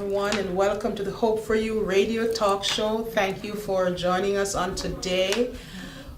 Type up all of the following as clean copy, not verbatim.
everyone, and welcome to the Hope for You radio talk show. Thank you for joining us on today.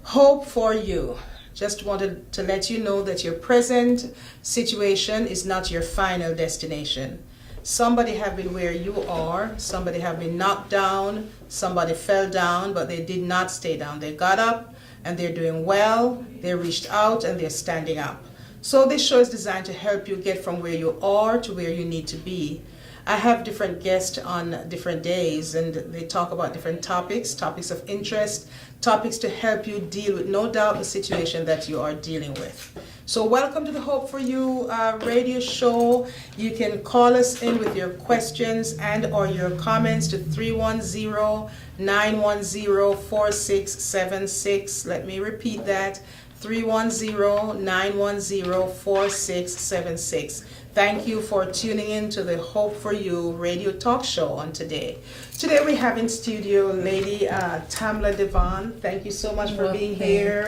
Hope for You. Just wanted to let you know that your present situation is not your final destination. Somebody have been where you are, somebody have been knocked down, somebody fell down, but they did not stay down. They got up and they're doing well, they reached out and they're standing up. So this show is designed to help you get from where you are to where you need to be. I have different guests on different days, and they talk about different topics of interest, topics to help you deal with, no doubt, the situation that you are dealing with. So welcome to the Hope for You radio show. You can call us in with your questions and or your comments to 310-910-4676. Let me repeat that, 310-910-4676. Thank you for tuning in to the Hope for You radio talk show on today. Today we have in studio Lady Tamela Devon. Thank you so much for being here.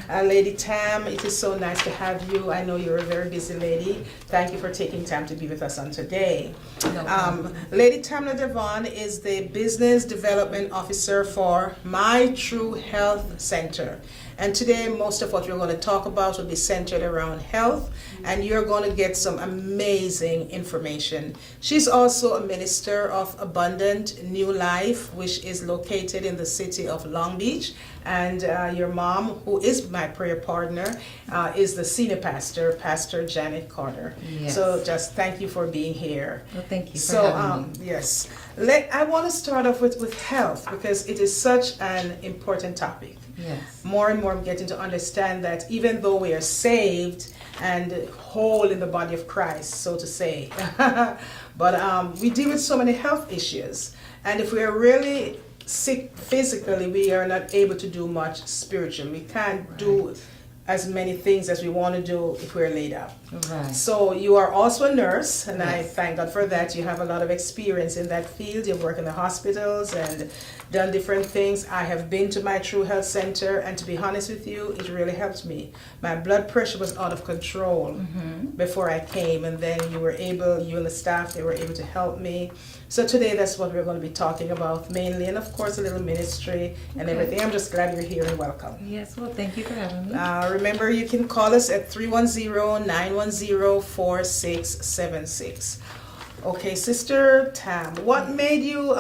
Lady Tam, it is so nice to have you. I know you're a very busy lady. Thank you for taking time to be with us on today. Lady Tamela Devon is the Business Development Officer for My True Health Center. And today, most of what we're going to talk about will be centered around health, and you're going to get some amazing information. She's also a minister of Abundant New Life, which is located in the city of Long Beach. And your mom, who is my prayer partner, is the senior pastor, Pastor Janet Carter. Yes. So just thank you for being here. Well, thank you for having me. Yes. I want to start off with health, because it is such an important topic. Yes. More and more I'm getting to understand that even though we are saved and whole in the body of Christ, so to say, but we deal with so many health issues. And if we are really sick physically, we are not able to do much spiritually. We can't do as many things as we want to do if we're laid up. Right. So you are also a nurse, and Yes. I thank God for that. You have a lot of experience in that field. You've worked in the hospitals and done different things. I have been to my True Health Center, and to be honest with you, it really helped me. My blood pressure was out of control before I came, and then you and the staff, they were able to help me. So today that's what we're going to be talking about mainly, and of course a little ministry and everything. I'm just glad you're here and welcome. Yes, well, thank you for having me. Remember, you can call us at 310-910-4676. Okay, Sister Tam, what made you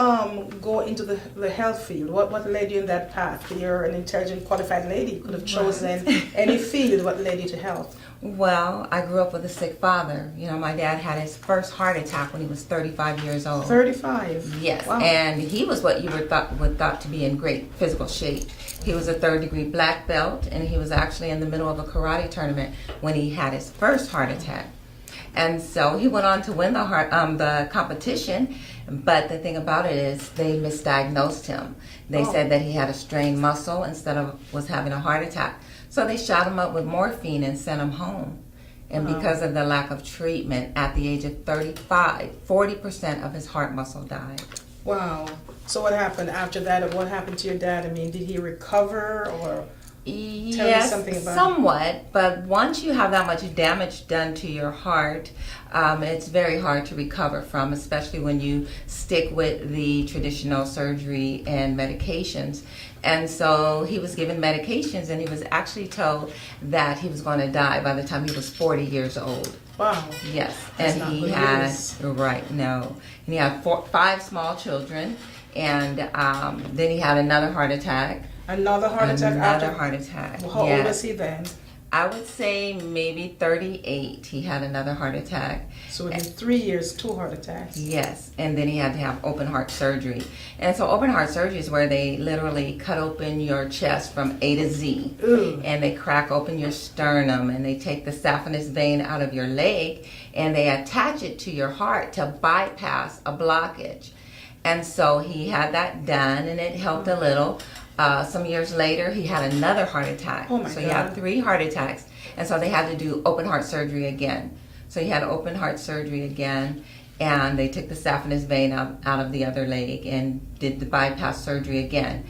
go into the health field? What led you in that path? You're an intelligent, qualified lady. You could have chosen any field. What led you to health? Well, I grew up with a sick father. You know, my dad had his first heart attack when he was 35 years old. 35? Yes, Wow. and he was what you would thought to be in great physical shape. He was a third-degree black belt, and he was actually in the middle of a karate tournament when he had his first heart attack. And so he went on to win the competition, but the thing about it is they misdiagnosed him. They said that he had a strained muscle instead of was having a heart attack. So they shot him up with morphine and sent him home. And because of the lack of treatment, at the age of 35, 40% of his heart muscle died. Wow. So what happened after that? What happened to your dad? I mean, did he recover or... Yes, somewhat, but once you have that much damage done to your heart, it's very hard to recover from, especially when you stick with the traditional surgery and medications. And so he was given medications, and he was actually told that he was going to die by the time he was 40 years old. Wow. Yes, That's and not he good had, news. and he had 5 small children, and then he had another heart attack. Another heart attack? Another heart attack. How old was he then? I would say maybe 38. He had another heart attack. So within 3 years, 2 heart attacks. Yes, and then he had to have open heart surgery. And so open heart surgery is where they literally cut open your chest from A to Z. Ooh. And they crack open your sternum, and they take the saphenous vein out of your leg, and they attach it to your heart to bypass a blockage. And so he had that done, and it helped a little. Some years later, he had another heart attack. Oh my so God. he had 3 heart attacks, and so they had to do open heart surgery again. So he had open heart surgery again, and they took the saphenous vein out of the other leg and did the bypass surgery again.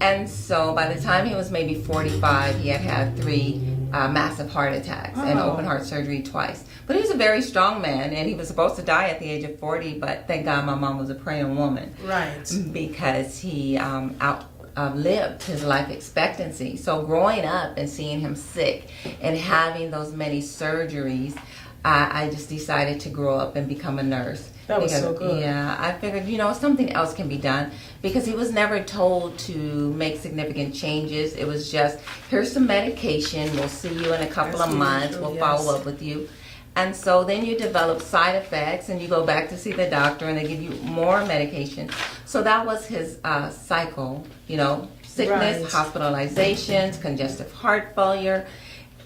And so by the time he was maybe 45, he had 3 massive heart attacks and open heart surgery twice. But he was a very strong man, and he was supposed to die at the age of 40, but thank God my mom was a praying woman. Right. Because he outlived his life expectancy. So growing up and seeing him sick and having those many surgeries, I just decided to grow up and become a nurse. That was so good. Yeah, I figured, something else can be done, because he was never told to make significant changes. It was just, here's some medication, we'll see you in a couple of months, we'll follow up with you. And so then you develop side effects, and you go back to see the doctor, and they give you more medication. So that was his cycle, sickness, hospitalizations, congestive heart failure.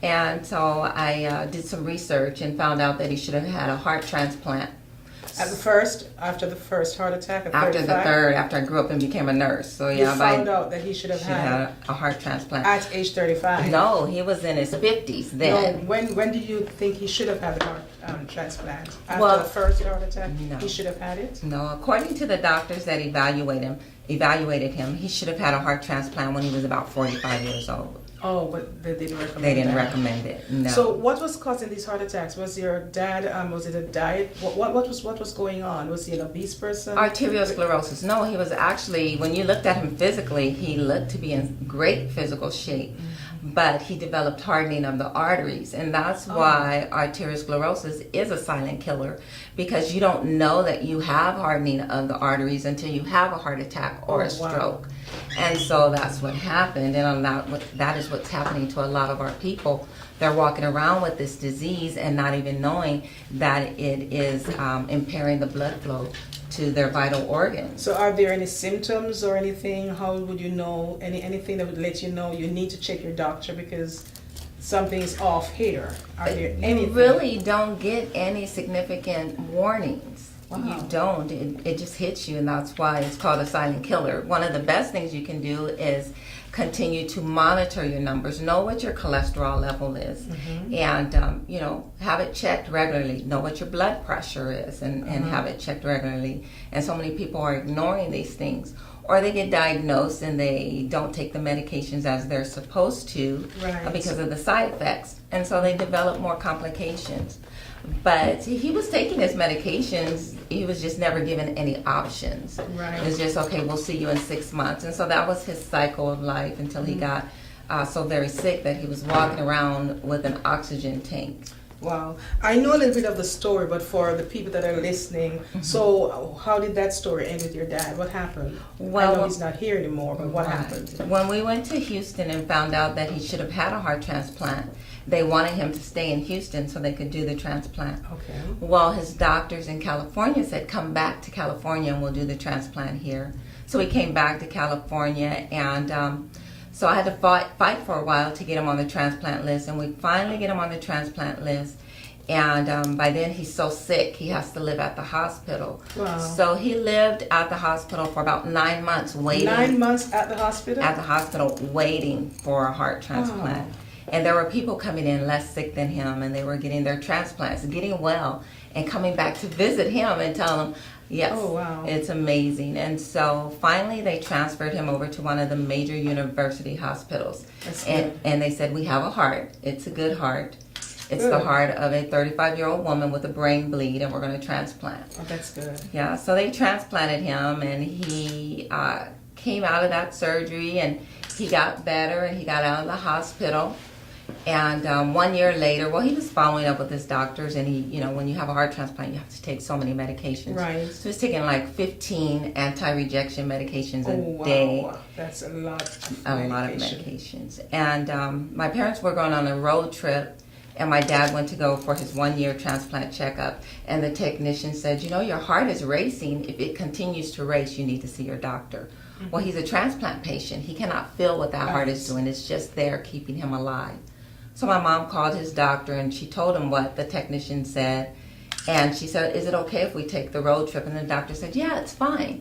And so I did some research and found out that he should have had a heart transplant. After the first heart attack at 35? After the third, after I grew up and became a nurse. So yeah, you found out that he should have had a heart transplant. At age 35? No, he was in his 50s then. No, when do you think he should have had the heart transplant? After the first heart attack, he should have had it? No, according to the doctors that evaluated him, he should have had a heart transplant when he was about 45 years old. Oh, but they didn't recommend it. They didn't recommend it, no. So what was causing these heart attacks? Was your dad, was it a diet? What was going on? Was he an obese person? Arteriosclerosis. No, he was actually, when you looked at him physically, he looked to be in great physical shape. But he developed hardening of the arteries, and that's why arteriosclerosis is a silent killer, because you don't know that you have hardening of the arteries until you have a heart attack or a stroke. And so that's what happened, and that is what's happening to a lot of our people. They're walking around with this disease and not even knowing that it is impairing the blood flow to their vital organs. So are there any symptoms or anything? How would you know, anything that would let you know you need to check your doctor because something's off here? Are there anything? You really don't get any significant warnings. Wow. You don't. It just hits you, and that's why it's called a silent killer. One of the best things you can do is continue to monitor your numbers, know what your cholesterol level is, and have it checked regularly. Know what your blood pressure is, and have it checked regularly. And so many people are ignoring these things, or they get diagnosed and they don't take the medications as they're supposed to because of the side effects, and so they develop more complications. But he was taking his medications. He was just never given any options. Right. It was just, okay, we'll see you in 6 months. And so that was his cycle of life until he got so very sick that he was walking around with an oxygen tank. Wow. I know a little bit of the story, but for the people that are listening, so how did that story end with your dad? What happened? Well, I know he's not here anymore, but what happened? When we went to Houston and found out that he should have had a heart transplant, they wanted him to stay in Houston so they could do the transplant. Okay. Well, his doctors in California said, come back to California and we'll do the transplant here. So he came back to California, and so I had to fight for a while to get him on the transplant list, and we finally get him on the transplant list. And by then he's so sick, he has to live at the hospital. Wow. So he lived at the hospital for about 9 months waiting. 9 months at the hospital? At the hospital waiting for a heart transplant. Wow. And there were people coming in less sick than him, and they were getting their transplants, getting well, and coming back to visit him and tell him, yes, it's amazing. And so finally they transferred him over to one of the major university hospitals. And they said, we have a heart. It's a good heart. It's the heart of a 35-year-old woman with a brain bleed, and we're going to transplant. Oh, that's good. Yeah, so they transplanted him, and he came out of that surgery, and he got better, and he got out of the hospital. And 1 year later, well, he was following up with his doctors, and he, when you have a heart transplant, you have to take so many medications. Right. So he's taking like 15 anti-rejection medications a day. Wow. That's a lot of A lot of medications. And my parents were going on a road trip, and my dad went to go for his 1 year transplant checkup, and the technician said, your heart is racing. If it continues to race, you need to see your doctor. Well, he's a transplant patient. He cannot feel what that heart is doing. It's just there keeping him alive. So my mom called his doctor, and she told him what the technician said. And she said, is it okay if we take the road trip? And the doctor said, yeah, it's fine.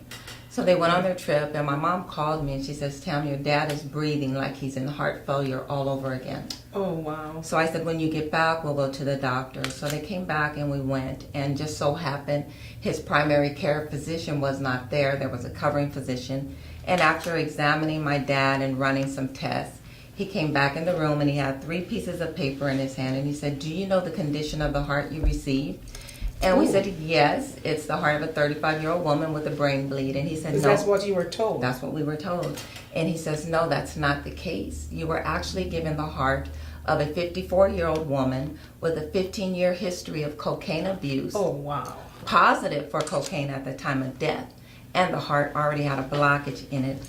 So they went on their trip, and my mom called me, and she says, Tam, your dad is breathing like he's in heart failure all over again. Oh, wow. So I said, when you get back, we'll go to the doctor. So they came back, and we went, and just so happened his primary care physician was not there. There was a covering physician. And after examining my dad and running some tests, He came back in the room and he had 3 pieces of paper in his hand and he said, "Do you know the condition of the heart you received?" And we said, "Yes, it's the heart of a 35-year-old woman with a brain bleed." And he said, "No." That's what you were told. That's what we were told. And he says, "No, that's not the case. You were actually given the heart of a 54-year-old woman with a 15-year history of cocaine abuse." Oh, wow. Positive for cocaine at the time of death. And the heart already had a blockage in it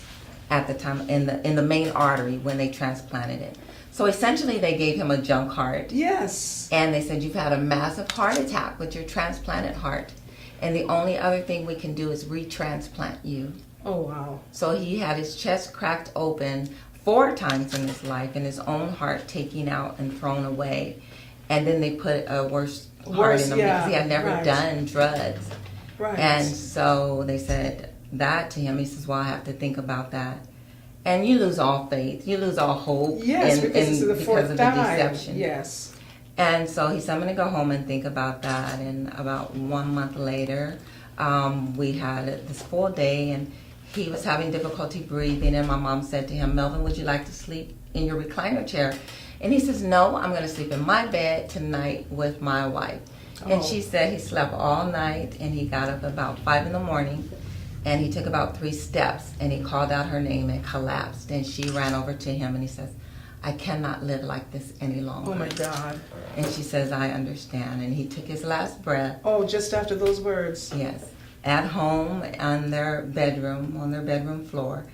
at the time, in the main artery when they transplanted it. So essentially they gave him a junk heart. Yes. And they said, "You've had a massive heart attack with your transplanted heart. And the only other thing we can do is retransplant you." Oh, wow. So he had his chest cracked open 4 times in his life and his own heart taken out and thrown away. And then they put a worse heart in him because he had never done drugs. Right. And so they said that to him. He says, "Well, I have to think about that." And you lose all faith. You lose all hope. Yes, because it's the because of the time. deception. Yes. And so he said, "I'm going to go home and think about that." And about 1 month later, we had this full day, and he was having difficulty breathing. And my mom said to him, "Melvin, would you like to sleep in your recliner chair?" And he says, "No, I'm going to sleep in my bed tonight with my wife." And she said he slept all night, and he got up about 5 in the morning. And he took about 3 steps, and he called out her name and collapsed. And she ran over to him, and he says, "I cannot live like this any longer." Oh, my God. And she says, "I understand." And he took his last breath. Oh, just after those words. Yes. At home on their bedroom floor.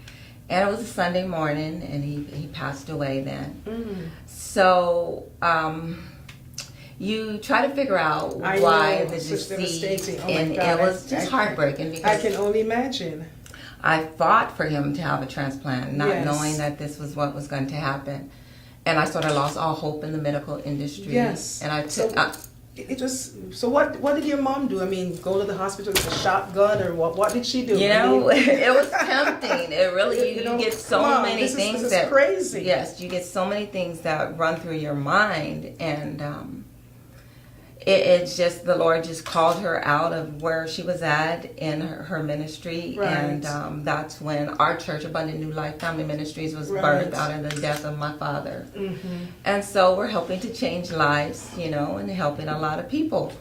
And it was a Sunday morning, and he passed away then. Mm. So, you try to figure out why the disease, and it was just heartbreaking because I can only imagine. I fought for him to have a transplant, not Yes. knowing that this was what was going to happen, and I sort of lost all hope in the medical industry. Yes. And I took. So what did your mom do? I mean, go to the hospital with a shotgun, or what? What did she do? You know, it was tempting. It really, you get so many things this is crazy. Yes, you get so many things that run through your mind, and it's just the Lord just called her out of where she was at in her ministry, Right. and that's when our church, Abundant New Life Family Ministries, was birthed out of the death of my father. Mm-hmm. And so we're helping to change lives, and helping a lot of people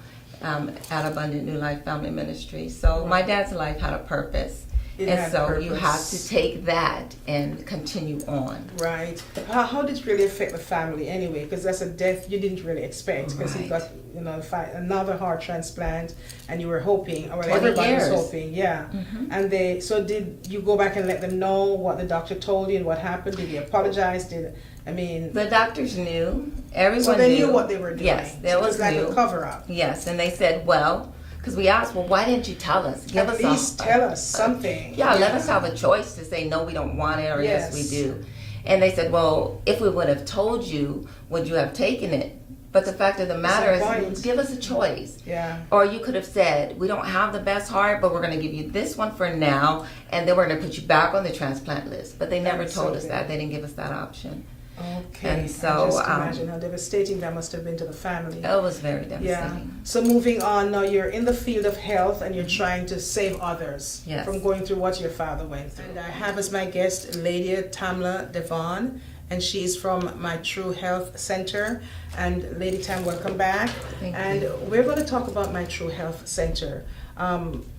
at Abundant New Life Family Ministry. So my dad's life had a purpose. And so you have to take that and continue on. Right. How did it really affect the family anyway? Because that's a death you didn't really expect. Because he got, another heart transplant, and you were hoping, or everybody was hoping, yeah. Mm-hmm. And did you go back and let them know what the doctor told you and what happened? Did you apologize? The doctors knew. Everyone so they knew what they were doing. Yes, there was like a cover up. Yes, and they said, well. Because we asked, well, why didn't you tell us? At least tell us something. Let us have a choice to say, no, we don't want it, or yes, we do. And they said, well, if we would have told you, would you have taken it? But the fact of the matter is, give us a choice. Yeah. Or you could have said, we don't have the best heart, but we're going to give you this one for now, and then we're going to put you back on the transplant list. But they never told us that. They didn't give us that option. Okay. And so, I just imagine how devastating that must have been to the family. It was very devastating. Yeah. So moving on, now you're in the field of health and you're trying to save others from going through what your father went through. And I have as my guest Lady Tamela Devon, and she's from My True Health Center. And Lady Tam, welcome back. Thank and you. We're going to talk about My True Health Center.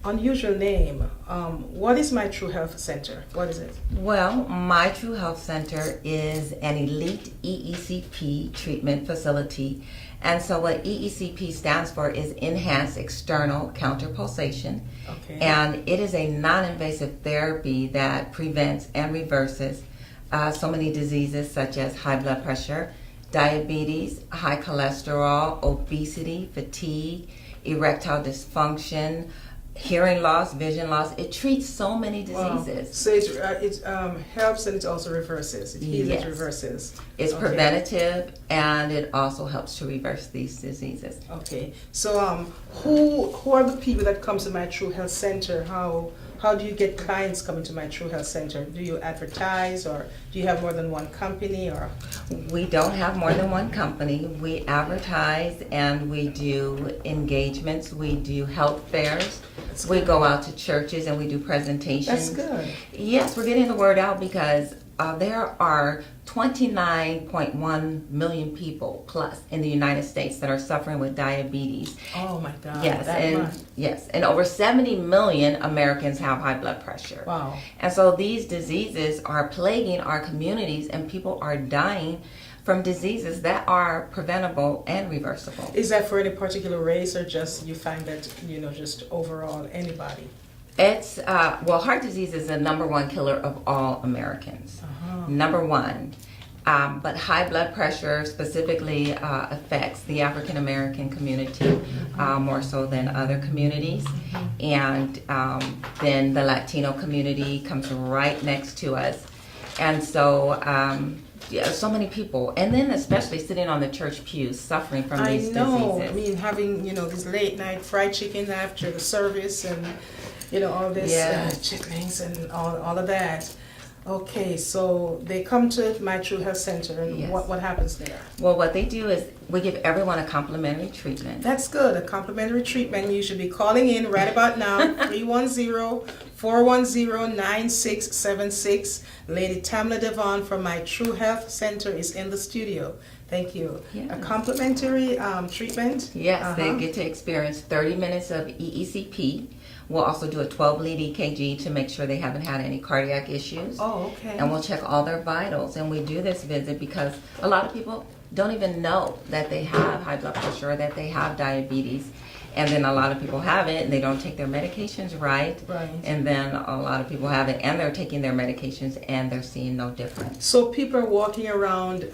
Unusual name. What is My True Health Center? What is it? Well, My True Health Center is an elite EECP treatment facility. And so what EECP stands for is Enhanced External Counterpulsation. Okay. And it is a non-invasive therapy that prevents and reverses so many diseases such as high blood pressure, diabetes, high cholesterol, obesity, fatigue, erectile dysfunction, hearing loss, vision loss. It treats so many diseases. Wow. So it helps and it also reverses. It heals and reverses. It's preventative, and it also helps to reverse these diseases. Okay. So who are the people that come to My True Health Center? How do you get clients coming to My True Health Center? Do you advertise, or do you have more than one company? Or we don't have more than one company. We advertise, and we do engagements. We do health fairs. We go out to churches and we do presentations. That's good. Yes, we're getting the word out because there are 29.1 million people plus in the United States that are suffering with diabetes. Oh my God. Yes, that much. yes, and over 70 million Americans have high blood pressure. Wow. And so these diseases are plaguing our communities, and people are dying from diseases that are preventable and reversible. Is that for any particular race, or just you find that, just overall anybody? It's, heart disease is the number one killer of all Americans. Number one. But high blood pressure specifically affects the African American community more so than other communities. And then the Latino community comes right next to us. And so, so many people, and then especially sitting on the church pews suffering from these diseases. I mean, having, these late night fried chicken after the service and, all this chitlins and all of that. Okay, so they come to My True Health Center, and Yes. what happens there? Well, what they do is we give everyone a complimentary treatment. That's good, a complimentary treatment. You should be calling in right about now, 310-410-9676. Lady Tamela Devon from My True Health Center is in the studio. Thank you. Yes. A complimentary treatment? Yes, they get to experience 30 minutes of EECP. We'll also do a 12-lead EKG to make sure they haven't had any cardiac issues. Oh, okay. And we'll check all their vitals. And we do this visit because a lot of people don't even know that they have high blood pressure or that they have diabetes. And then a lot of people have it and they don't take their medications right. Right. And then a lot of people have it and they're taking their medications and they're seeing no difference. So people are walking around,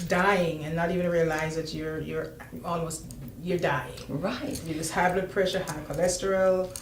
dying and not even realize that you're dying. Right. You just high blood pressure, high cholesterol,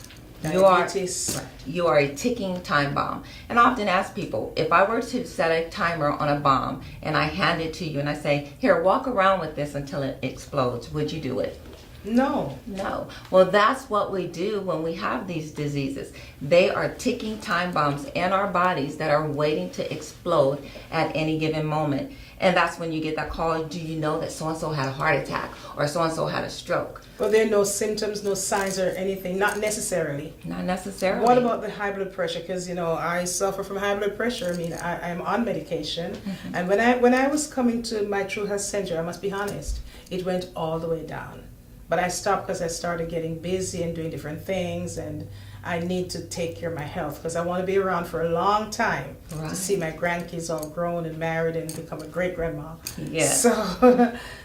You are, diabetes. you are a ticking time bomb. And I often ask people, if I were to set a timer on a bomb and I hand it to you and I say, here, walk around with this until it explodes, would you do it? No. No. Well, that's what we do when we have these diseases. They are ticking time bombs in our bodies that are waiting to explode at any given moment. And that's when you get that call, do you know that so-and-so had a heart attack or so-and-so had a stroke? Well, there are no symptoms, no signs or anything, not necessarily. Not necessarily. What about the high blood pressure? Because, I suffer from high blood pressure. I am on medication. And when I was coming to My True Health Center, I must be honest, it went all the way down. But I stopped because I started getting busy and doing different things, and I need to take care of my health because I want to be around for a long time to see my grandkids all grown and married and become a great grandma. Yes.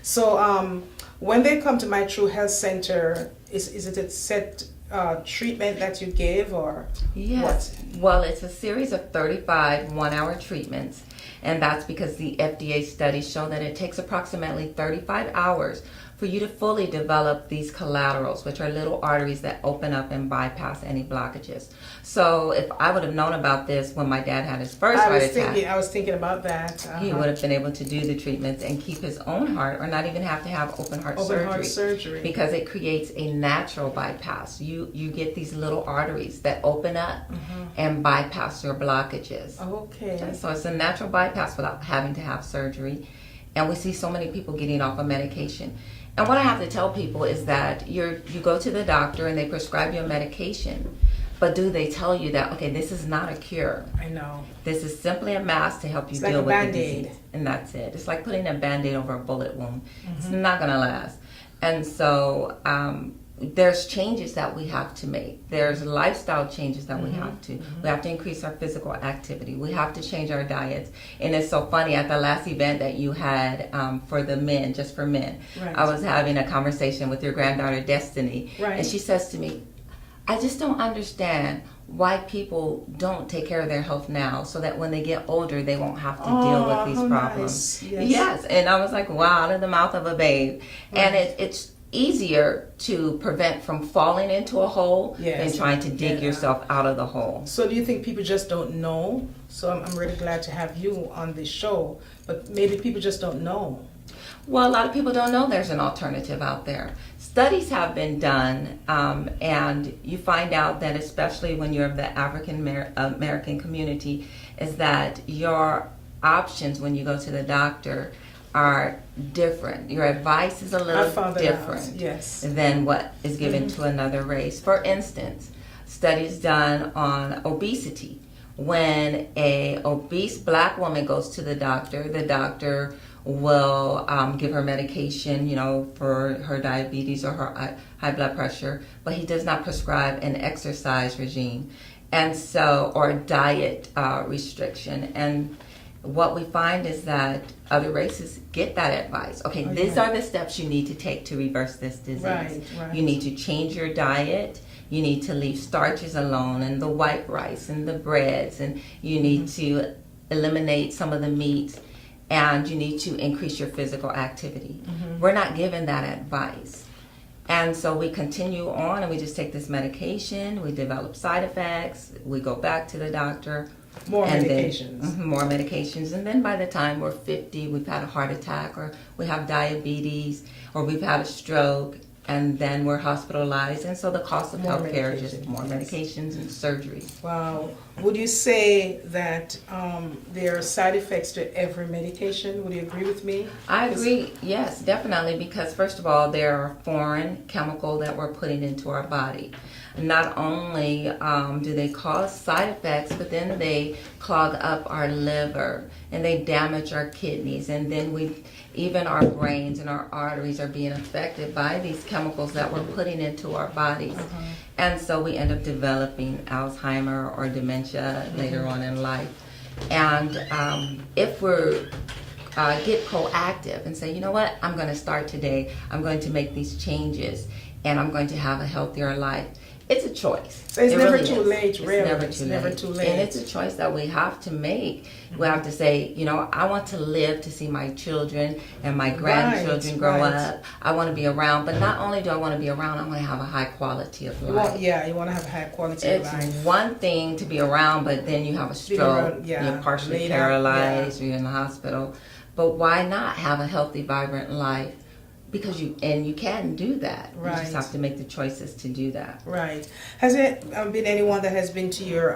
So when they come to My True Health Center, is it a set treatment that you give or Yes. what? Well, it's a series of 35 one-hour treatments, and that's because the FDA studies show that it takes approximately 35 hours for you to fully develop these collaterals, which are little arteries that open up and bypass any blockages. So if I would have known about this when my dad had his first heart attack, I was thinking about that. he would have been able to do the treatments and keep his own heart, or not even have to have open heart surgery, because it creates a natural bypass. You get these little arteries that open up and bypass your blockages. Okay. So it's a natural bypass without having to have surgery. And we see so many people getting off of medication. And what I have to tell people is that you go to the doctor and they prescribe you a medication, but do they tell you that, okay, this is not a cure? I know. This is simply a mask to help you It's deal like a with Band-Aid. the disease. And that's it. It's like putting a Band-Aid over a bullet wound. It's not going to last. And so there's changes that we have to make. There's lifestyle changes that we have to. We have to increase our physical activity. We have to change our diets. And it's so funny, at the last event that you had for the men, just for men, Right. I was having a conversation with your granddaughter, Destiny. Right. And she says to me, I just don't understand why people don't take care of their health now so that when they get older, they won't have to deal with these how problems. nice. Yes. And I was like, wow, out of the mouth of a babe. Right. And it's easier to prevent from falling into a hole Yes. than trying to dig yourself out of the hole. So do you think people just don't know? So I'm really glad to have you on this show, but maybe people just don't know. Well, a lot of people don't know there's an alternative out there. Studies have been done, and you find out that especially when you're of the African American community, is that your options when you go to the doctor are different. Your advice is a I little found that different out. Yes. than what is given to another race. For instance, studies done on obesity, when a obese black woman goes to the doctor will give her medication, for her diabetes or her high blood pressure, but he does not prescribe an exercise regime, and so, or diet restriction. And what we find is that other races get that advice. Okay, these are the steps you need to take to reverse this disease. Right. You need to change your diet. You need to leave starches alone, and the white rice and the breads, and you need to eliminate some of the meats, and you need to increase your physical activity. We're not given that advice. And so we continue on and we just take this medication, we develop side effects, we go back to the doctor. More medications. More medications. And then by the time we're 50, we've had a heart attack, or we have diabetes, or we've had a stroke, and then we're hospitalized. And so the cost of healthcare is just more medications and surgeries. Wow. Would you say that there are side effects to every medication? Would you agree with me? I agree, yes, definitely, because first of all, there are foreign chemicals that we're putting into our body. Not only do they cause side effects, but then they clog up our liver and they damage our kidneys, and then even our brains and our arteries are being affected by these chemicals that we're putting into our bodies. And so we end up developing Alzheimer or dementia later on in life. And if we're get proactive and say, you know what, I'm going to start today, I'm going to make these changes, and I'm going to have a healthier life. It's a choice. So it's never really too is. late, really. It's never too late. And it's a choice that we have to make. We have to say, I want to live to see my children and my grandchildren grow up. I want to be around, but not only do I want to be around, I want to have a high quality of life. You want to have a high quality of life. It's one thing to be around, but then you have a stroke, you're partially paralyzed, or you're in the hospital. But why not have a healthy, vibrant life? Because you can do that. Right. You just have to make the choices to do that. Right. Has it been anyone that has been to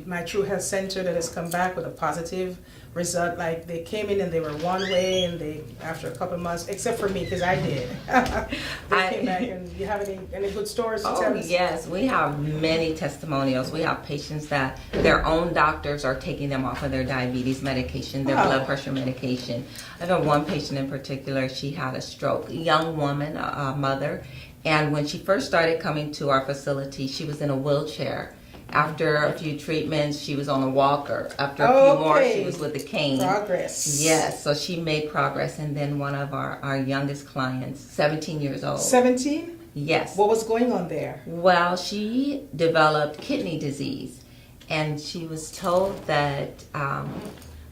My True Health Center that has come back with a positive result? Like they came in and they were one way, and they after a couple of months, except for me because I did. They came back, and you have any good stories to tell us? Yes, we have many testimonials. We have patients that their own doctors are taking them off of their diabetes medication, their blood pressure medication. I know one patient in particular, she had a stroke, a young woman, a mother, and when she first started coming to our facility, she was in a wheelchair. After a few treatments, she was on a walker. After a few more, she was with a cane. Progress. Yes, so she made progress. And then one of our youngest clients, 17 years old. 17? Yes. What was going on there? Well, she developed kidney disease, and she was told that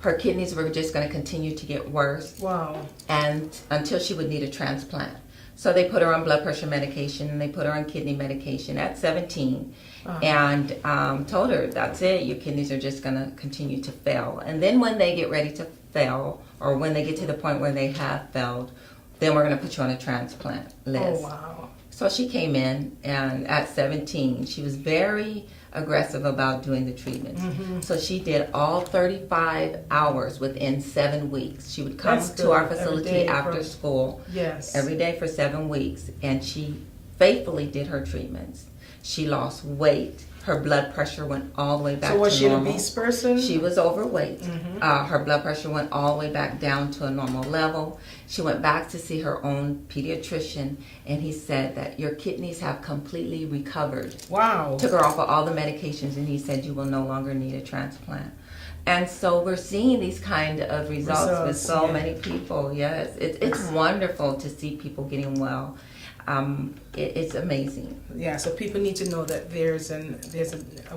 her kidneys were just going to continue to get worse. Wow. And until she would need a transplant. So they put her on blood pressure medication, and they put her on kidney medication at 17, and told her, that's it, your kidneys are just going to continue to fail. And then when they get ready to fail, or when they get to the point where they have failed, then we're going to put you on a transplant list. Oh, wow. So she came in, and at 17, she was very aggressive about doing the treatments. So she did all 35 hours within 7 weeks. She would come to our facility after school every day for 7 weeks, and she faithfully did her treatments. She lost weight. Her blood pressure went all the way back to normal. So was she an obese person? She was overweight. Her blood pressure went all the way back down to a normal level. She went back to see her own pediatrician, and he said that your kidneys have completely recovered. Wow. Took her off of all the medications, and he said you will no longer need a transplant. And so we're seeing these kind of results with so many people. Yes, it's wonderful to see people getting well. It's amazing. Yeah, so people need to know that there's a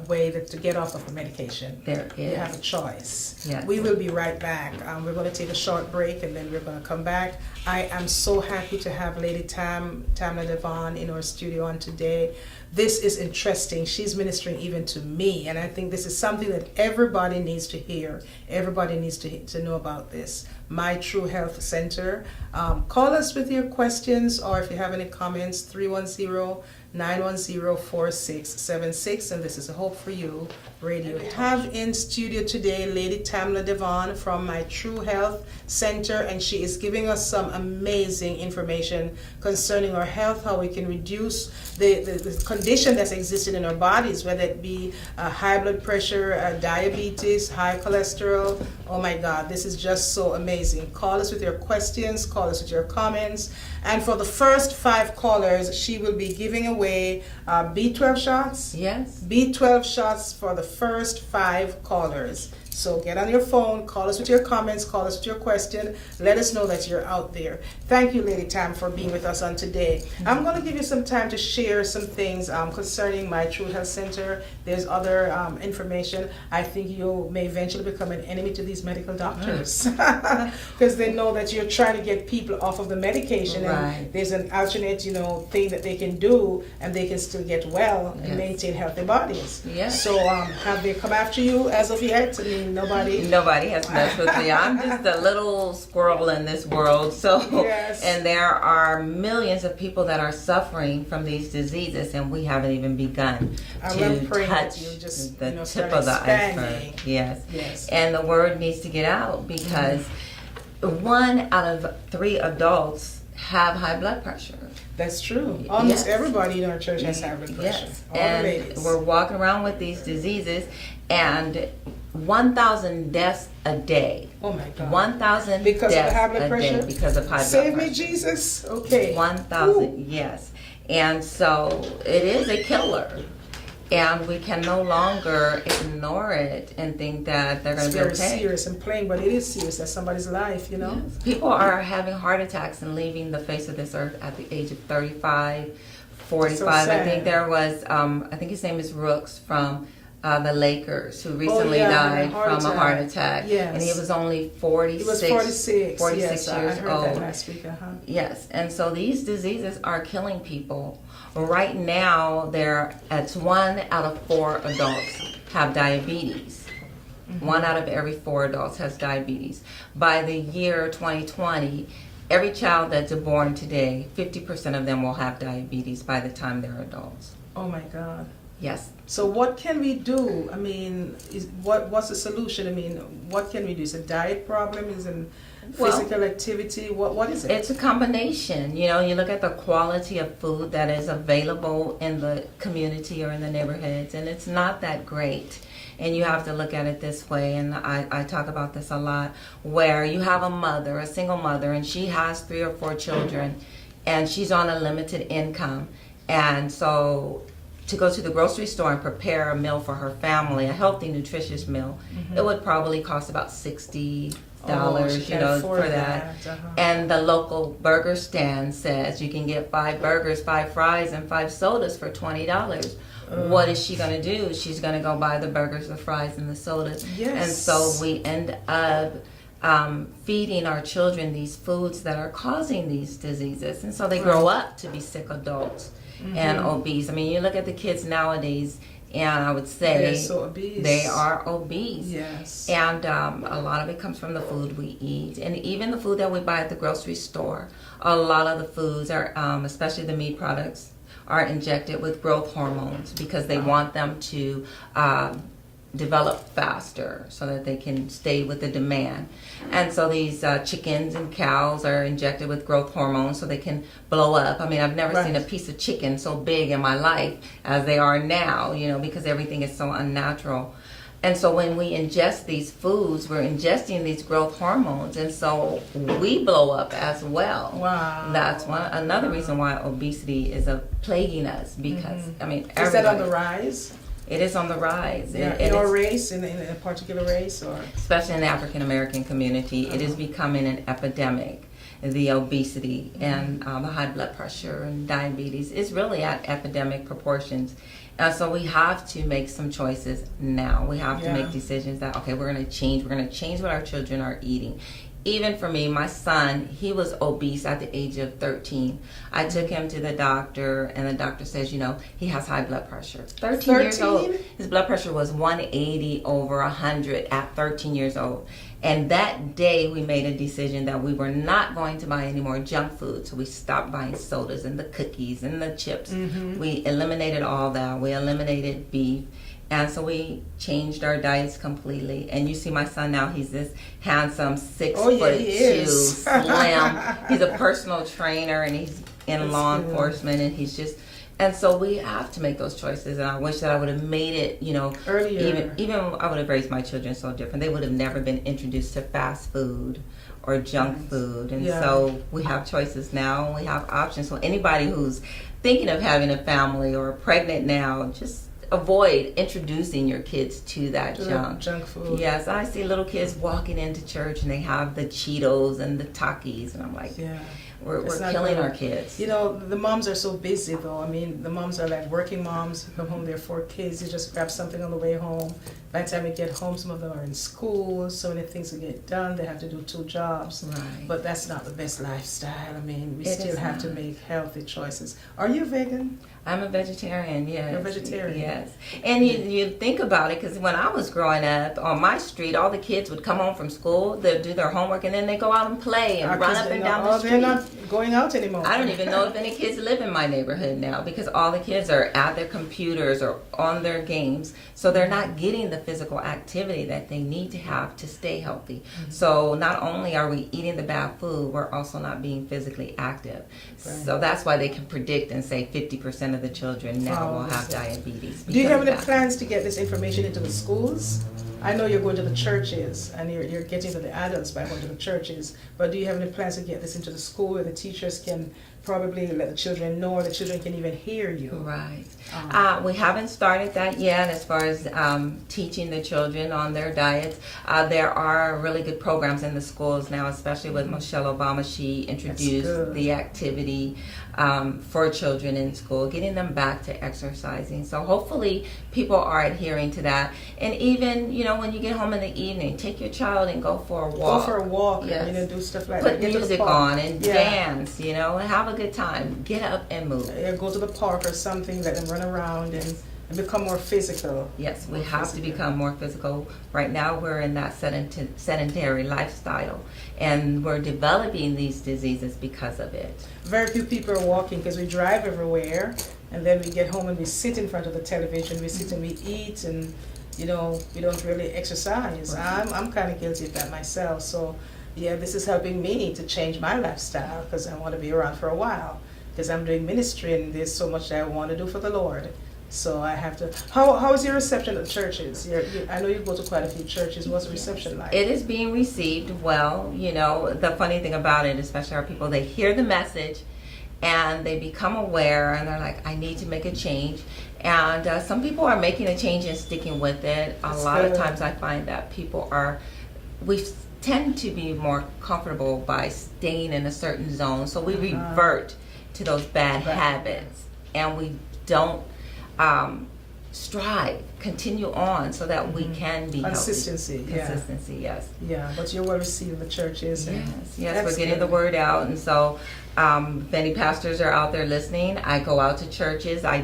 way to get off of a medication. There is. You have a choice. Yes. We will be right back. We're going to take a short break, and then we're going to come back. I am so happy to have Lady Tamela Devon in our studio on today. This is interesting. She's ministering even to me, and I think this is something that everybody needs to hear. Everybody needs to know about this. My True Health Center. Call us with your questions, or if you have any comments, 310-910-4676, and this is a Hope for You Radio. We have in studio today Lady Tamela Devon from My True Health Center, and she is giving us some amazing information concerning our health, how we can reduce the condition that's existing in our bodies, whether it be high blood pressure, diabetes, high cholesterol. Oh my God, this is just so amazing. Call us with your questions, call us with your comments. And for the first 5 callers, she will be giving away B12 shots. Yes. B12 shots for the first 5 callers. So get on your phone, call us with your comments, call us with your question. Let us know that you're out there. Thank you, Lady Tam, for being with us on today. I'm going to give you some time to share some things concerning My True Health Center. There's other information. I think you may eventually become an enemy to these medical doctors because they know that you're trying to get people off of the medication. Right. And there's an alternate, thing that they can do, and they can still get well and maintain healthy bodies. Yes. So have they come after you as of yet? I mean, nobody has messed with me. I'm just a little squirrel in this world. So, yes. And there are millions of people that are suffering from these diseases, and we haven't even begun to touch the tip of the iceberg. Yes. And the word needs to get out because 1 out of 3 adults have high blood pressure. That's true. Almost everybody in our church has high blood pressure. Yes. All and the ladies. We're walking around with these diseases, and 1,000 deaths a day. Oh my God. 1,000 because deaths of the high blood a pressure? day because of high blood Save pressure. me, Jesus. Okay. 1,000, yes. And so it is a killer. And we can no longer ignore it and think that they're going to be okay. It's very serious and plain, but it is serious. That's somebody's life, Yes. People are having heart attacks and leaving the face of this earth at the age of 35, 45. So I sad. think there was, I think his name is Rooks from the Lakers, who recently died from a heart attack. Yes. And he was only 46. He was 46. 46 yes, years I heard old. that last week. Yes, and so these diseases are killing people. Right now, it's 1 out of 4 adults have diabetes. 1 out of every 4 adults has diabetes. By the year 2020, every child that's born today, 50% of them will have diabetes by the time they're adults. Oh my God. Yes. So what can we do? I mean, what's the solution? I mean, what can we do? Is it a diet problem? Is it physical activity? What is it? It's a combination. You look at the quality of food that is available in the community or in the neighborhoods, and it's not that great. And you have to look at it this way, and I talk about this a lot, where you have a single mother, and she has 3 or 4 children, and she's on a limited income. And so to go to the grocery store and prepare a meal for her family, a healthy, nutritious meal, it would probably cost about $60, for that. And the local burger stand says you can get 5 burgers, 5 fries, and 5 sodas for $20. What is she going to do? She's going to go buy the burgers, the fries, and the sodas. Yes. And so we end up feeding our children these foods that are causing these diseases. And so they grow up to be sick adults and obese. I mean, you look at the kids nowadays, and I would say they're so obese. They are obese. Yes. And a lot of it comes from the food we eat. And even the food that we buy at the grocery store, a lot of the foods are, especially the meat products, are injected with growth hormones because they want them to develop faster so that they can stay with the demand. And so these chickens and cows are injected with growth hormones so they can blow up. I mean, I've never seen a piece of chicken so big in my life as they are now, because everything is so unnatural. And so when we ingest these foods, we're ingesting these growth hormones, and so we blow up as well. Wow. That's another reason why obesity is plaguing us, because I mean, is that on the rise? It is on the rise. In our race, in a particular race, or especially in the African American community, it is becoming an epidemic. The obesity and the high blood pressure and diabetes is really at epidemic proportions. So we have to make some choices now. We have to make decisions that, okay, we're going to change. We're going to change what our children are eating. Even for me, my son, he was obese at the age of 13. I took him to the doctor, and the doctor says, he has high blood pressure. 13 years old. His blood pressure was 180 over 100 at 13 years old. And that day, we made a decision that we were not going to buy any more junk food. So we stopped buying sodas and the cookies and the chips. We eliminated all that. We eliminated beef. And so we changed our diets completely. And you see my son now, he's this handsome 6'2", slim. He's a personal trainer, and he's in law enforcement, and he's just, and so we have to make those choices. And I wish that I would have made it, you know, earlier. Even I would have raised my children so different. They would have never been introduced to fast food or junk food. And so we have choices now, and we have options. So anybody who's thinking of having a family or pregnant now, just avoid introducing your kids to that junk food. Yes, I see little kids walking into church and they have the Cheetos and the Takis, and I'm like, we're killing our kids. You know, the moms are so busy though. I mean, the moms are like working moms, come home, they're 4 kids, you just grab something on the way home. By the time they get home, some of them are in school, so many things to get done, they have to do 2 jobs. Right. But that's not the best lifestyle. I mean, we still have to make healthy choices. Are you vegan? I'm a vegetarian, yes. You're a vegetarian? Yes. And you think about it, because when I was growing up, on my street, all the kids would come home from school, they'd do their homework, and then they go out and play and run up and down the street. They're not going out anymore. I don't even know if any kids live in my neighborhood now, because all the kids are at their computers or on their games, so they're not getting the physical activity that they need to have to stay healthy. So not only are we eating the bad food, we're also not being physically active. So that's why they can predict and say 50% of the children now will have diabetes. Do you have any plans to get this information into the schools? I know you're going to the churches and you're getting to the adults by going to the churches, but do you have any plans to get this into the school where the teachers can probably let the children know, or the children can even hear you? Right. We haven't started that yet as far as teaching the children on their diets. There are really good programs in the schools now, especially with Michelle Obama. She introduced the activity for children in school, getting them back to exercising. So hopefully people are adhering to that. And even, you know, when you get home in the evening, take your child and go for a walk. Go for a walk, yes. And, you know, do stuff like that. Put music on and dance, you know, and have a good time. Get up and move. Yeah, go to the park or something, let them run around and become more physical. Yes, we have to become more physical. Right now we're in that sedentary lifestyle, and we're developing these diseases because of it. Very few people are walking because we drive everywhere, and then we get home and we sit in front of the television, we sit and we eat, and you know, we don't really exercise. Right. I'm kind of guilty of that myself, so yeah, this is helping me to change my lifestyle because I want to be around for a while, because I'm doing ministry and there's so much that I want to do for the Lord. So I have to. How is your reception at churches? I know you go to quite a few churches. What's the reception like? It is being received well. You know, the funny thing about it, especially our people, they hear the message and they become aware, and they're like, I need to make a change. And some people are making a change and sticking with it. A lot of times I find that people we tend to be more comfortable by staying in a certain zone. So we revert to those bad habits, and we don't continue on so that we can be consistency. Healthy. Consistency, yes. Yeah, but you're well received in the churches. Yes, we're getting the word out, and so if any pastors are out there listening, I go out to churches. I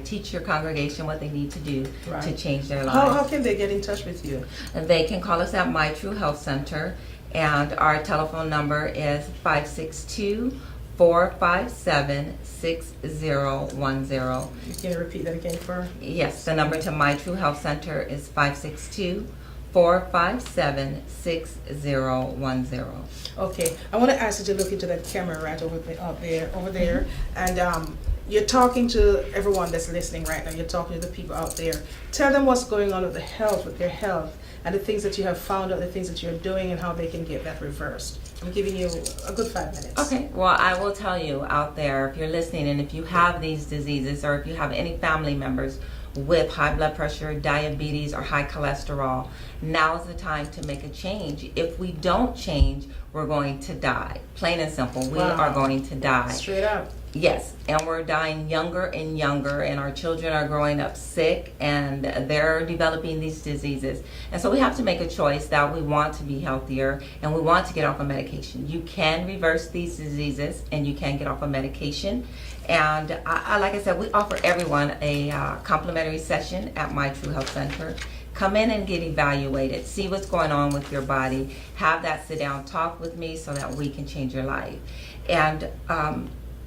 teach your congregation what they need to do to change their lives. How can they get in touch with you? And they can call us at My True Health Center, and our telephone number is 562-457-6010. You can repeat that again for? Yes, the number to My True Health Center is 562-457-6010. Okay, I want to ask you to look into that camera right over there, and you're talking to everyone that's listening right now. You're talking to the people out there. Tell them what's going on with their health, and the things that you have found out, the things that you're doing, and how they can get that reversed. I'm giving you a good 5 minutes. Okay, well, I will tell you out there, if you're listening, and if you have these diseases, or if you have any family members with high blood pressure, diabetes, or high cholesterol, now is the time to make a change. If we don't change, we're going to die. Plain and simple, we are going to die. Straight up. Yes, and we're dying younger and younger, and our children are growing up sick, and they're developing these diseases. And so we have to make a choice that we want to be healthier, and we want to get off of medication. You can reverse these diseases, and you can get off of medication. And like I said, we offer everyone a complimentary session at My True Health Center. Come in and get evaluated, see what's going on with your body, have that sit down talk with me so that we can change your life. And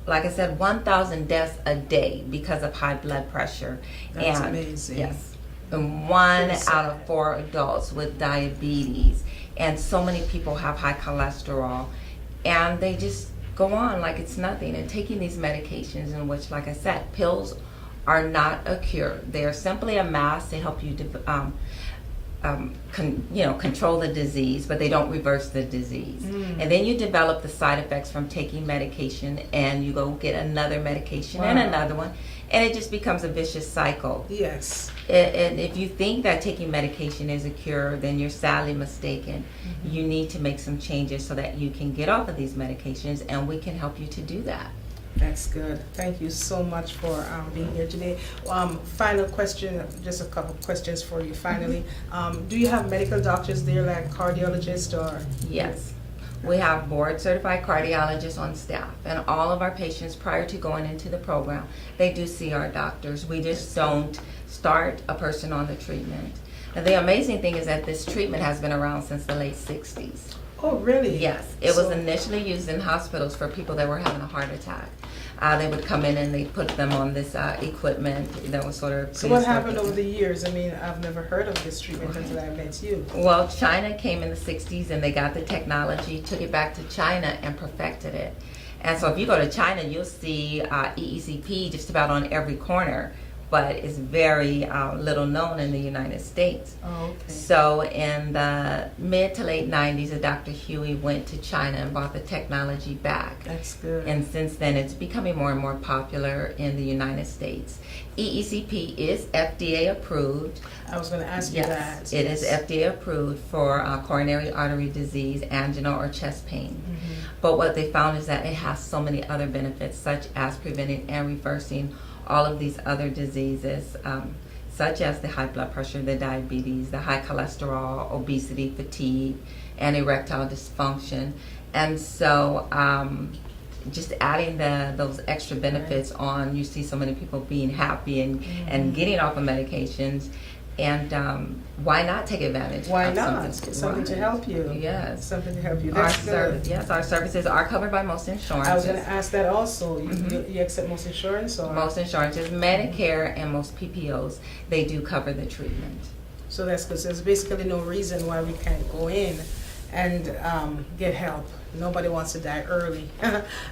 like I said, 1,000 deaths a day because of high blood pressure. That's amazing. Yes. And 1 Pretty out of sad. 4 adults with diabetes. And so many people have high cholesterol. And they just go on like it's nothing. And taking these medications, in which, like I said, pills are not a cure. They are simply a mask to help you control the disease, but they don't reverse the disease. And then you develop the side effects from taking medication, and you go get another medication and another one, and it just becomes a vicious cycle. Yes. And if you think that taking medication is a cure, then you're sadly mistaken. You need to make some changes so that you can get off of these medications, and we can help you to do that. That's good. Thank you so much for being here today. Final question, just a couple questions for you finally. Do you have medical doctors there, like cardiologists or? Yes. We have board certified cardiologists on staff, and all of our patients prior to going into the program, they do see our doctors. We just don't start a person on the treatment. And the amazing thing is that this treatment has been around since the late 60s. Oh, really? Yes. It was initially used in hospitals for people that were having a heart attack. They would come in and they put them on this equipment that was sort of. So what happened over the years? I mean, I've never heard of this treatment until I met you. Well, China came in the 60s and they got the technology, took it back to China and perfected it. And so if you go to China, you'll see EECP just about on every corner, but it's very little known in the United States. Oh, okay. So in the mid to late 90s, Dr. Huey went to China and brought the technology back. That's good. And since then, it's becoming more and more popular in the United States. EECP is FDA approved. I was going to ask you that. It is FDA approved for coronary artery disease, angina, or chest pain. But what they found is that it has so many other benefits, such as preventing and reversing all of these other diseases, such as the high blood pressure, the diabetes, the high cholesterol, obesity, fatigue, and erectile dysfunction. And so just adding those extra benefits on, you see so many people being happy and getting off of medications. And why not take advantage Why of not? Something to help you. Yes. Something to help you. Our That's good. Yes, our services are covered by most insurances. I was going to ask that also. You accept most insurance? Or? Most insurances, Medicare and most PPOs, they do cover the treatment. So that's good. So there's basically no reason why we can't go in and get help. Nobody wants to die early.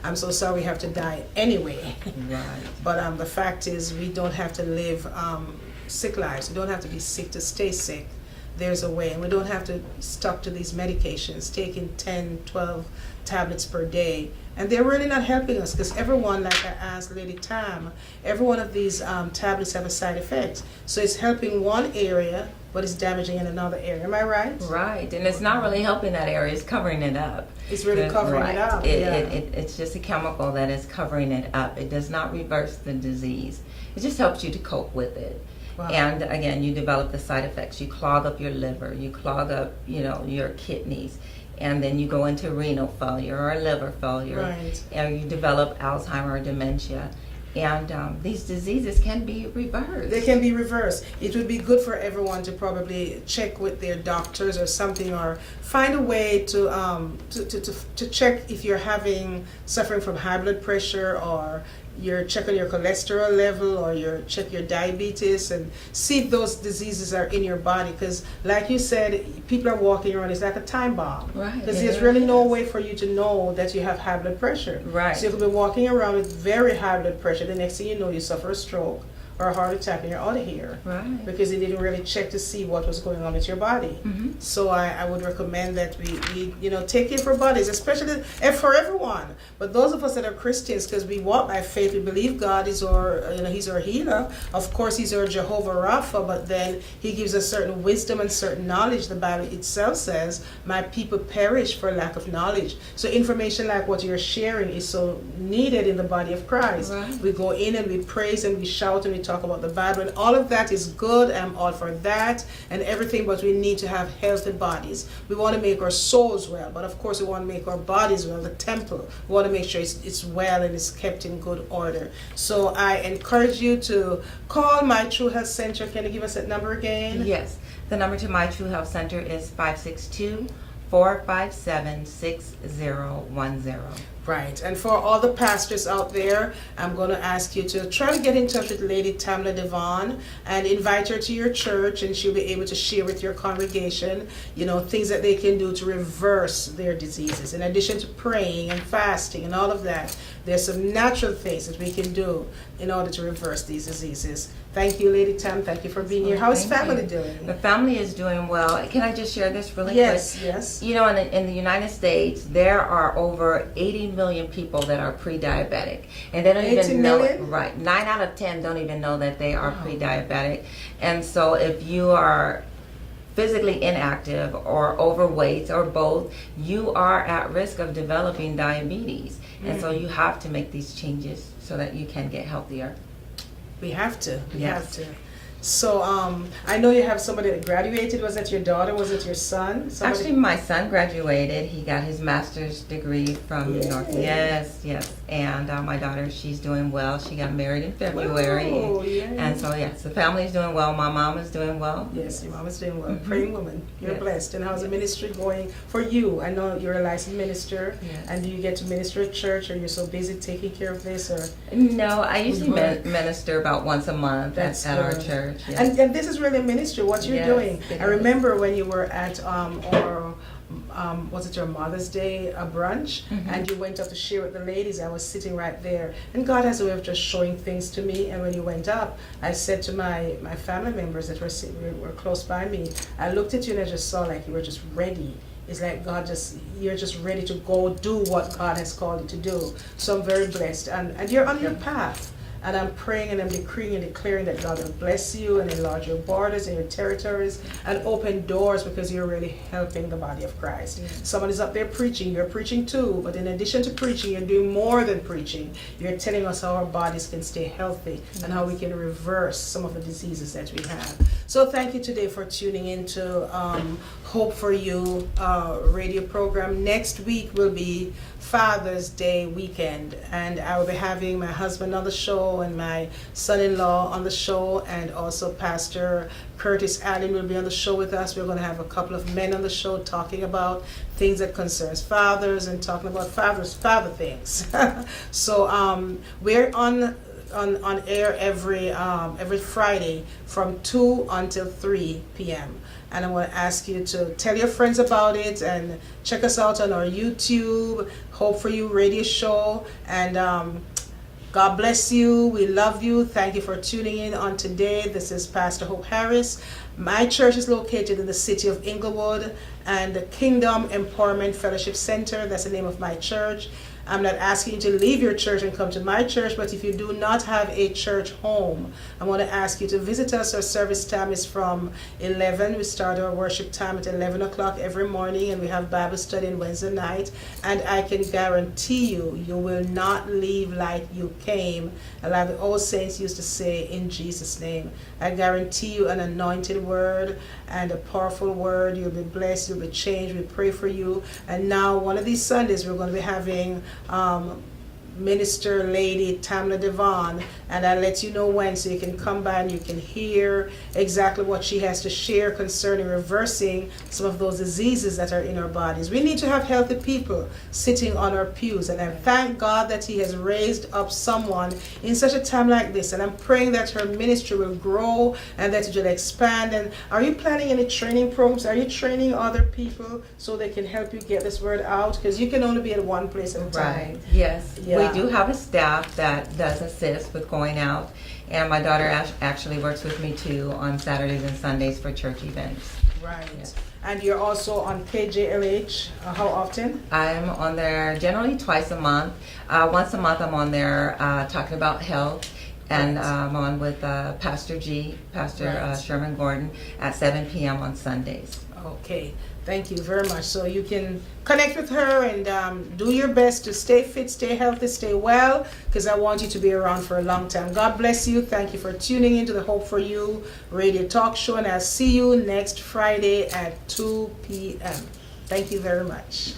I'm so sorry we have to die anyway. Right. But the fact is we don't have to live sick lives. We don't have to be sick to stay sick. There's a way. And we don't have to stuck to these medications, taking 10, 12 tablets per day. And they're really not helping us because everyone, like I asked Lady Tam, every one of these tablets have a side effect. So it's helping one area, but it's damaging in another area. Am I right? Right. And it's not really helping that area. It's covering it up. It's really covering it up. It's just a chemical that is covering it up. It does not reverse the disease. It just helps you to cope with it. Wow. And again, you develop the side effects. You clog up your liver. You clog up, your kidneys. And then you go into renal failure or liver failure. Right. And you develop Alzheimer or dementia. And these diseases can be reversed. They can be reversed. It would be good for everyone to probably check with their doctors or something, or find a way to check if you're suffering from high blood pressure, or you're checking your cholesterol level, or you're check your diabetes, and see if those diseases are in your body. Because like you said, people are walking around, it's like a time bomb. Right. Because there's really no way for you to know that you have high blood pressure. Right. So you could be walking around with very high blood pressure, the next thing you know, you suffer a stroke or a heart attack and you're out of here. Right. Because they didn't really check to see what was going on with your body. So I would recommend that we take care of our bodies, especially for everyone. But those of us that are Christians, because we walk by faith, we believe God is He's our healer. Of course, He's our Jehovah Rapha, but then He gives us certain wisdom and certain knowledge. The Bible itself says, "My people perish for lack of knowledge." So information like what you're sharing is so needed in the body of Christ. Right. We go in and we praise and we shout and we talk about the Bible, and all of that is good. I'm all for that and everything, but we need to have healthy bodies. We want to make our souls well, but of course we want to make our bodies well, the temple. We want to make sure it's well and it's kept in good order. So I encourage you to call My True Health Center. Can you give us that number again? Yes. The number to My True Health Center is 562-457-6010. Right. And for all the pastors out there, I'm going to ask you to try to get in touch with Lady Tamela Devon and invite her to your church, and she'll be able to share with your congregation, things that they can do to reverse their diseases. In addition to praying and fasting and all of that, there's some natural things that we can do in order to reverse these diseases. Thank you, Lady Tam. Thank you for being here. How is family doing? The family is doing well. Can I just share this really Yes, quick? yes. In the United States, there are over 80 million people that are pre-diabetic, and they don't 80 even know it. million? Right, 9 out of 10 don't even know that they are pre-diabetic, and so if you are physically inactive or overweight or both, you are at risk of developing diabetes, and so you have to make these changes so that you can get healthier. We have to. We Yes. have to. So I know you have somebody that graduated. Was it your daughter? Was it your son? Somebody? Actually, my son graduated. He got his master's degree from North. Yes. And my daughter, she's doing well. She got married in February. Oh, yes. And so, yes, the family's doing well. My mom is doing well. Yes, your mom is doing well. Praying woman. You're Yes. blessed. And how's the ministry going for you? I know you're a licensed minister. Yes. And do you get to minister at church, or you're so busy taking care of this? Or No, I usually Good. minister about once a month That's at our good. church. Yes. And this is really a ministry, what you're Yes, doing. it I is. remember when you were at was it your Mother's Day brunch, and you went up to share with the ladies. I was sitting right there, and God has a way of just showing things to me. And when you went up, I said to my family members that were close by me, I looked at you and I just saw like you were just ready. It's like you're just ready to go do what God has called you to do. So I'm very blessed, and you're on your path. And I'm praying and I'm decreeing and declaring that God will bless you and enlarge your borders and your territories and open doors, because you're really helping the body of Christ. Somebody's up there preaching, you're preaching too, but in addition to preaching, you're doing more than preaching. You're telling us how our bodies can stay healthy and how we can reverse some of the diseases that we have. So thank you today for tuning into Hope for You radio program. Next week will be Father's Day weekend, and I will be having my husband on the show and my son-in-law on the show, and also Pastor Curtis Allen will be on the show with us. We're going to have a couple of men on the show talking about things that concerns fathers and talking about father things. So we're on air every Friday from 2 until 3 p.m. And I want to ask you to tell your friends about it and check us out on our YouTube, Hope for You radio show. And God bless you. We love you. Thank you for tuning in on today. This is Pastor Hope Harris. My church is located in the city of Inglewood, and the Kingdom Empowerment Fellowship Center, that's the name of my church. I'm not asking you to leave your church and come to my church, but if you do not have a church home, I want to ask you to visit us. Our service time is from 11. We start our worship time at 11 o'clock every morning, and we have Bible study on Wednesday night. And I can guarantee you will not leave like you came. Like the old saints used to say, in Jesus' name. I guarantee you an anointed word and a powerful word. You'll be blessed. You'll be changed. We pray for you. And now, one of these Sundays, we're going to be having Minister Lady Tamela Devon, and I'll let you know when, so you can come by and you can hear exactly what she has to share concerning reversing some of those diseases that are in our bodies. We need to have healthy people sitting on our pews, and I thank God that He has raised up someone in such a time like this, and I'm praying that her ministry will grow and that it will expand. And are you planning any training programs? Are you training other people so they can help you get this word out? Because you can only be at one place at a time. Right. Yes. Yeah. We do have a staff that does assist with going out, and my daughter actually works with me too on Saturdays and Sundays for church events. Right. Yes. And you're also on KJLH. How often? I'm on there generally twice a month. Once a month I'm on there talking about health, and I'm on with Pastor Right. Sherman Gordon at 7 p.m. on Sundays. Okay. Thank you very much. So you can connect with her and do your best to stay fit, stay healthy, stay well, because I want you to be around for a long time. God bless you. Thank you for tuning into the Hope for You radio talk show, and I'll see you next Friday at 2 p.m. Thank you very much.